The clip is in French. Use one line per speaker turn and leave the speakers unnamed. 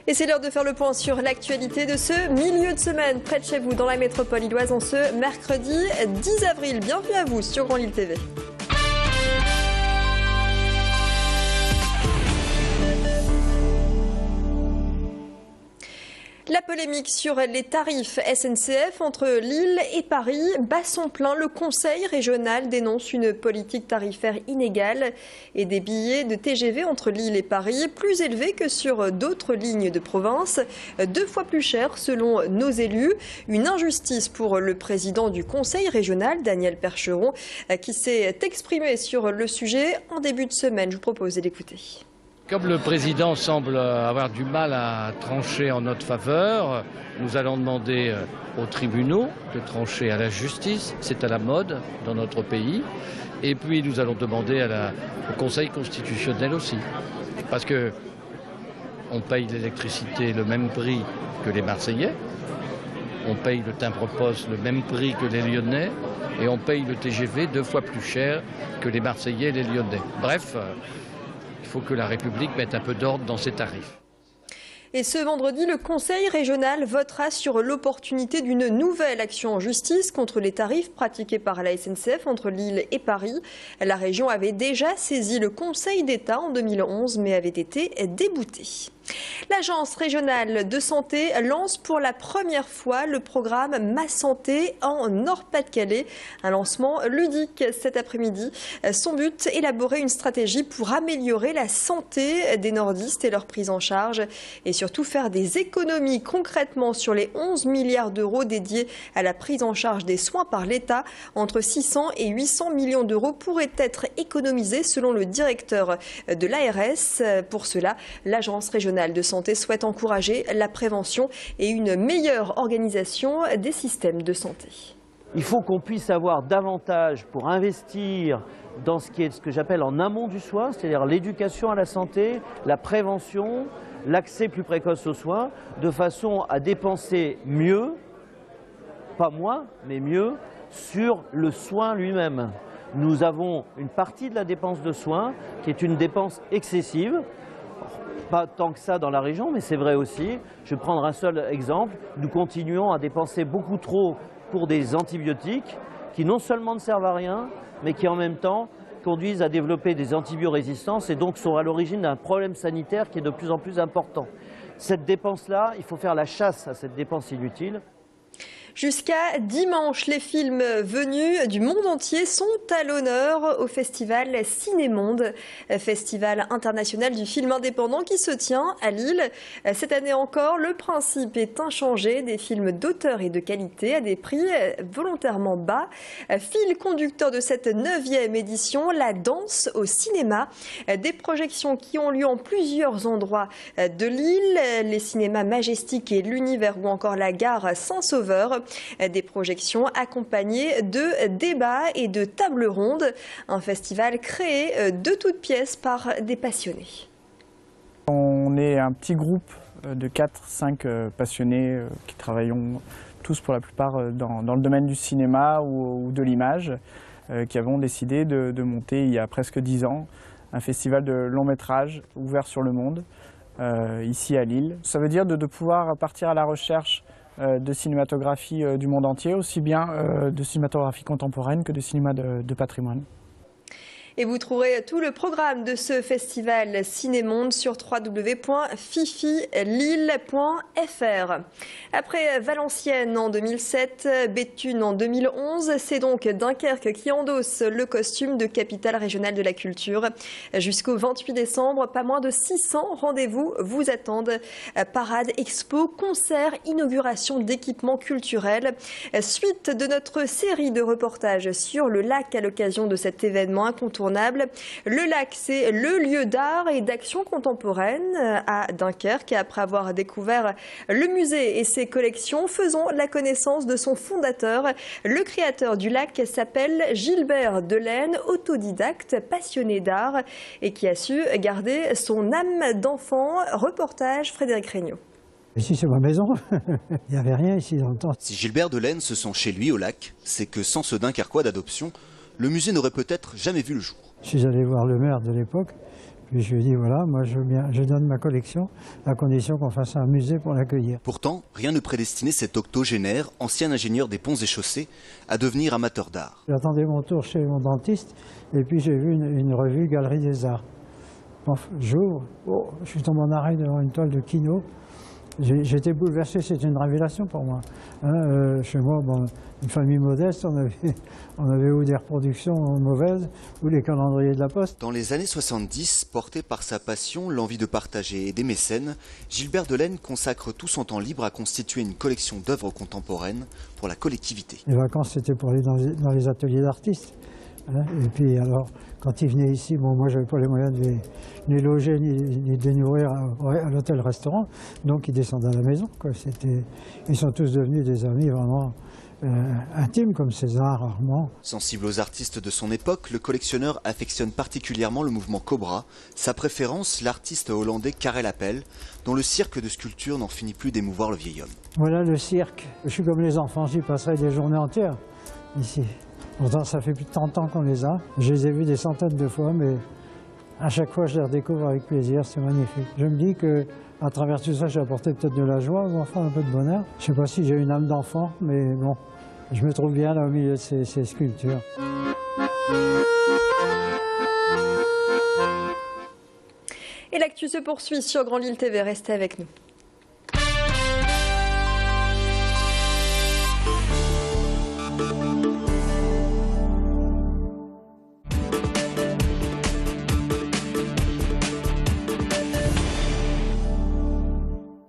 Et c'est l'heure de faire le point sur l'actualité de ce milieu de semaine près de chez vous dans la métropole lilloise en ce mercredi 10 avril. Bienvenue à vous sur Grand Lille TV. La polémique sur les tarifs SNCF entre Lille et Paris bat son plein. Le Conseil régional dénonce une politique tarifaire inégale et des billets de TGV entre Lille et Paris plus élevés que sur d'autres lignes de province, 2 fois plus chers selon nos élus. Une injustice pour le président du Conseil régional, Daniel Percheron, qui s'est exprimé sur le sujet en début de semaine. Je vous propose d'écouter.
Comme le président semble avoir du mal à trancher en notre faveur, nous allons demander aux tribunaux de trancher à la justice. C'est à la mode dans notre pays. Et puis nous allons demander au Conseil constitutionnel aussi. Parce que on paye l'électricité le même prix que les Marseillais. On paye le timbre-poste le même prix que les Lyonnais. Et on paye le TGV 2 fois plus cher que les Marseillais et les Lyonnais. Bref, il faut que la République mette un peu d'ordre dans ses tarifs.
Et ce vendredi, le Conseil régional votera sur l'opportunité d'une nouvelle action en justice contre les tarifs pratiqués par la SNCF entre Lille et Paris. La région avait déjà saisi le Conseil d'État en 2011, mais avait été déboutée. L'Agence régionale de santé lance pour la première fois le programme Ma Santé en Nord-Pas-de-Calais. Un lancement ludique cet après-midi. Son but, élaborer une stratégie pour améliorer la santé des nordistes et leur prise en charge. Et surtout faire des économies concrètement sur les 11 milliards d'euros dédiés à la prise en charge des soins par l'État. Entre 600 et 800 millions d'euros pourraient être économisés selon le directeur de l'ARS. Pour cela, l'Agence régionale de santé souhaite encourager la prévention et une meilleure organisation des systèmes de santé.
Il faut qu'on puisse avoir davantage pour investir dans ce que j'appelle en amont du soin, c'est-à-dire l'éducation à la santé, la prévention, l'accès plus précoce aux soins, de façon à dépenser mieux, pas moins, mais mieux, sur le soin lui-même. Nous avons une partie de la dépense de soins qui est une dépense excessive. Pas tant que ça dans la région, mais c'est vrai aussi. Je vais prendre un seul exemple. Nous continuons à dépenser beaucoup trop pour des antibiotiques qui non seulement ne servent à rien, mais qui en même temps conduisent à développer des antibiorésistances et donc sont à l'origine d'un problème sanitaire qui est de plus en plus important. Cette dépense-là, il faut faire la chasse à cette dépense inutile.
Jusqu'à dimanche, les films venus du monde entier sont à l'honneur au festival Cinémonde, festival international du film indépendant qui se tient à Lille. Cette année encore, le principe est inchangé, des films d'auteur et de qualité à des prix volontairement bas. Fil conducteur de cette 9e édition, la danse au cinéma. Des projections qui ont lieu en plusieurs endroits de Lille, les cinémas Majestic et l'Univers ou encore la gare Saint-Sauveur. Des projections accompagnées de débats et de tables rondes. Un festival créé de toutes pièces par des passionnés.
On est un petit groupe de 4-5 passionnés qui travaillons tous pour la plupart dans le domaine du cinéma ou de l'image, qui avons décidé de monter il y a presque 10 ans un festival de long métrage ouvert sur le monde, ici à Lille. Ça veut dire de pouvoir partir à la recherche de cinématographie du monde entier, aussi bien de cinématographie contemporaine que de cinéma de patrimoine.
Et vous trouverez tout le programme de ce festival Cinémonde sur www.fifilille.fr. Après Valenciennes en 2007, Béthune en 2011, c'est donc Dunkerque qui endosse le costume de capitale régionale de la culture. Jusqu'au 28 décembre, pas moins de 600 rendez-vous vous attendent. Parades, expos, concerts, inauguration d'équipements culturels. Suite de notre série de reportages sur le lac à l'occasion de cet événement incontournable. Le lac, c'est le lieu d'art et d'action contemporaine à Dunkerque. Après avoir découvert le musée et ses collections, faisons la connaissance de son fondateur. Le créateur du lac s'appelle Gilbert Delaine, autodidacte, passionné d'art et qui a su garder son âme d'enfant. Reportage Frédéric Regnault.
Ici, c'est ma maison. Il n'y avait rien ici dans le temps.
Si Gilbert Delaine se sent chez lui au lac, c'est que sans ce Dunkerquois d'adoption, le musée n'aurait peut-être jamais vu le jour.
Je suis allé voir le maire de l'époque, Puis je lui ai dit, voilà, moi je donne ma collection à condition qu'on fasse un musée pour l'accueillir.
Pourtant, rien ne prédestinait cet octogénaire, ancien ingénieur des ponts et chaussées, à devenir amateur d'art.
J'attendais mon tour chez mon dentiste et puis j'ai vu une revue Galerie des Arts. J'ouvre, je suis tombé en arrêt devant une toile de Quinault. J'étais bouleversé, c'est une révélation pour moi. Chez moi, bon, une famille modeste, on avait ou des reproductions mauvaises ou les calendriers de la Poste.
Dans les années 70, porté par sa passion, l'envie de partager et des mécènes, Gilbert Delaine consacre tout son temps libre à constituer une collection d'œuvres contemporaines pour la collectivité.
Les vacances, c'était pour aller dans les ateliers d'artistes. Et puis alors, quand ils venaient ici, bon, moi je n'avais pas les moyens de les loger ni de les nourrir à l'hôtel-restaurant, donc ils descendaient à la maison, quoi. Ils sont tous devenus des amis vraiment intimes, comme César, Armand.
Sensible aux artistes de son époque, le collectionneur affectionne particulièrement le mouvement Cobra. Sa préférence, l'artiste hollandais Karel Appel, dont le cirque de sculpture n'en finit plus d'émouvoir le vieil homme.
Voilà le cirque. Je suis comme les enfants, j'y passerai des journées entières ici. Pourtant, ça fait plus de 30 ans qu'on les a. Je les ai vus des centaines de fois, mais à chaque fois, je les redécouvre avec plaisir. C'est magnifique. Je me dis qu'à travers tout ça, j'ai apporté peut-être de la joie aux enfants, un peu de bonheur. Je ne sais pas si j'ai une âme d'enfant, mais bon, je me trouve bien là au milieu de ces sculptures.
Et l'actu se poursuit sur Grand Lille TV. Restez avec nous.